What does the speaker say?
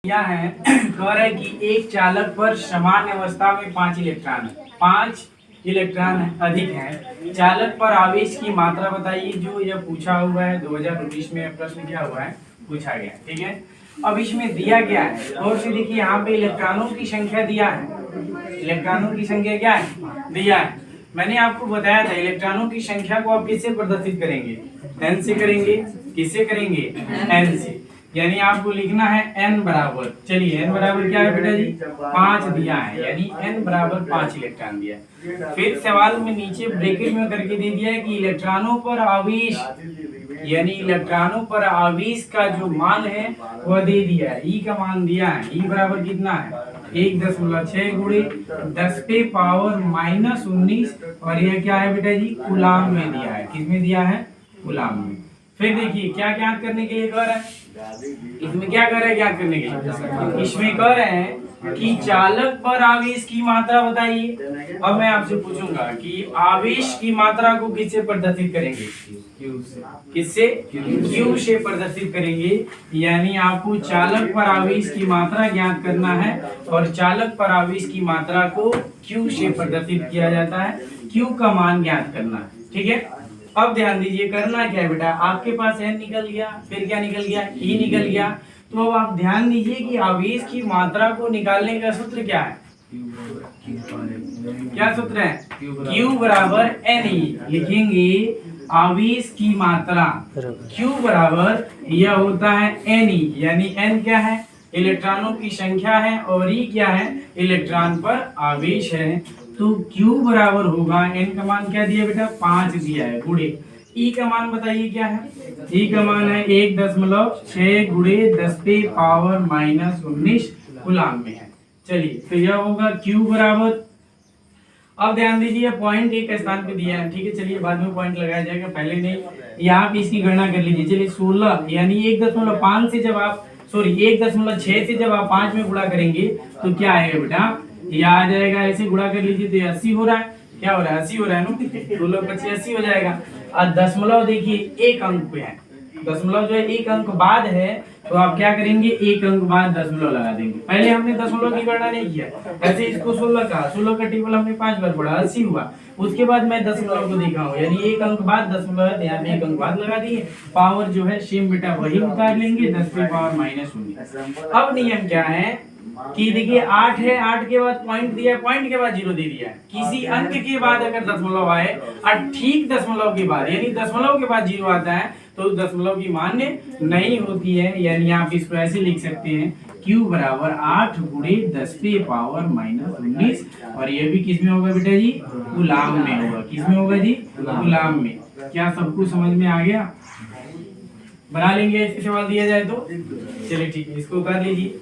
दिया है कह रहा है कि एक चालक पर समान अवस्था में 5 इलेक्ट्रॉन है, 5 इलेक्ट्रॉन अधिक है। चालक पर आवेश की मात्रा बताइए। जो यह पूछा हुआ है 2019 में प्रश्न क्या हुआ है, पूछा गया। ठीक है, अब इसमें दिया गया है और से देखिए यहाँ पे इलेक्ट्रॉनों की संख्या दिया है। इलेक्ट्रॉनों की संख्या क्या है, दिया है। मैंने आपको बताया था इलेक्ट्रॉनों की संख्या को आप किससे प्रदर्शित करेंगे, n से करेंगे। किससे करेंगे, n से। यानी आपको लिखना है n बराबर, चलिए n बराबर क्या है बेटा जी, 5 दिया है, यानी n बराबर 5 इलेक्ट्रॉन दिया है। फिर सवाल में नीचे ब्रैकेट में करके दे दिया है कि इलेक्ट्रॉनों पर आवेश, यानी इलेक्ट्रॉनों पर आवेश का जो मान है वह दे दिया है। ई का मान दिया है, ई बराबर कितना है 1.6 गुणे 10 पे पावर -19, और यह क्या है बेटा जी, कूलाम में दिया है। किसमें दिया है, कूलाम में। फिर देखिए क्या ज्ञात करने के लिए कह रहा है, इसमें क्या कर रहे हैं ज्ञात करने के लिए, इसमें कह रहे हैं कि चालक पर आवेश की मात्रा बताइए। अब मैं आपसे पूछूंगा कि आवेश की मात्रा को किससे प्रदर्शित करेंगे, किससे, Q से प्रदर्शित करेंगे। यानी आपको चालक पर आवेश की मात्रा ज्ञात करना है और चालक पर आवेश की मात्रा को Q से प्रदर्शित किया जाता है। Q का मान ज्ञात करना है। ठीक है, अब ध्यान दीजिए करना क्या है बेटा, आपके पास n निकल गया, फिर क्या निकल गया, E निकल गया। तो अब आप ध्यान दीजिए कि आवेश की मात्रा को निकालने का सूत्र क्या है, क्या सूत्र है, Q बराबर NE। लिखेंगे आवेश की मात्रा Q बराबर यह होता है NE, यानी N क्या है, इलेक्ट्रॉनों की संख्या है, और E क्या है, इलेक्ट्रॉन पर आवेश है। तो Q बराबर होगा, N का मान क्या दिया बेटा, 5 दिया है, गुणे E का मान बताइए क्या है, E का मान है 1.6 गुणे 10 पे पावर -19 कूलाम में है। चलिए तो यह होगा Q बराबर, अब ध्यान दीजिए पॉइंट एक स्थान पे दिया है। ठीक है, चलिए बाद में पॉइंट लगाया जाएगा, पहले नहीं। यहाँ पे इसकी गणना कर लीजिए। चलिए 16 यानी 1.5 से जब आप 1.6 से जब आप 5 में गुणा करेंगे तो क्या आएगा बेटा, ये आ जाएगा, ऐसे गुणा कर लीजिए तो 80 हो रहा है। क्या हो रहा है, 80 हो रहा है ना, 16 25 80 हो जाएगा। और दशमलव देखिए एक अंक पे है, दशमलव जो है एक अंक बाद है, तो आप क्या करेंगे, एक अंक बाद दशमलव लगा देंगे। पहले हमने दशमलव की गणना नहीं किया, ऐसे इसको 16 का टेबल हमने 5 बार पढ़ा, 80 हुआ। उसके बाद मैं दशमलव को देखा हूँ, यानी एक अंक बाद दशमलव है, यहाँ पे एक अंक बाद लगा दिए। पावर जो है सेम बेटा वही उतार लेंगे, 10 पे पावर -19। अब नियम क्या है कि देखिए 8 है, 8 के बाद पॉइंट दिया, पॉइंट के बाद 0 दे दिया है। किसी अंक के बाद अगर दशमलव आए और ठीक दशमलव के बाद, यानी दशमलव के बाद 0 आता है तो दशमलव की मान्य नहीं होती है। यानी आप इसको ऐसे लिख सकते हैं Q बराबर 8 गुणे 10 पे पावर -19, और ये भी किस में होगा बेटा जी, कूलाम में होगा। किस में होगा जी, कूलाम में। क्या सबको समझ में आ गया, बना लेंगे ऐसे सवाल दिया जाए तो। चलिए ठीक है, इसको कर लीजिए।